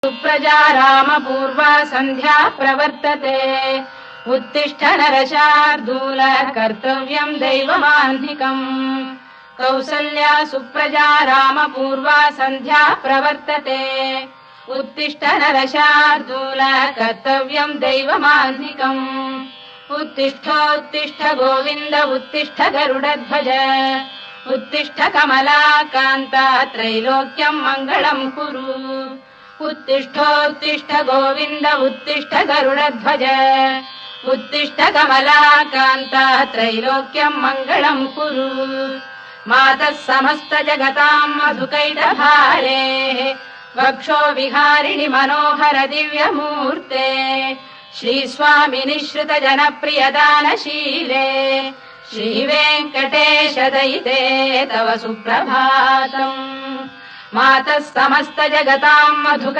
सुप्रजा रामपूर्वा सन्ध्या प्रवर्तते उत्तिष्ठ नरशार्दूल कर्तव्यम् दैवमाह्निकम् कौसल्या सुप्रजा रामपूर्वा सन्ध्या प्रवर्तते उत्तिष्ठ नरशार्दूल कर्तव्यम् दैवमाह्निकम् उत्तिष्ठोत्तिष्ठ गोविन्द उत्तिष्ठ गरुडध्वज उत्तिष्ठ कमलाकान्ता त्रैलोक्यम् मङ्गलम् कुरु उत्तिष्ठोत्तिष्ठ गोविन्द उत्तिष्ठ गरुडध्वज उत्तिष्ठ कमलाकान्ता त्रैलोक्यम् मङ्गलम् कुरु मातः समस्त जगताम् मधुकैटभारे वक्षो विहारिणि मनोहर दिव्यमूर्ते श्रीस्वामि निःश्रित जनप्रियदानशीले श्रीवेङ्कटेश दयिते तव सुप्रभातम् मातः समस्त जगताम् मधुक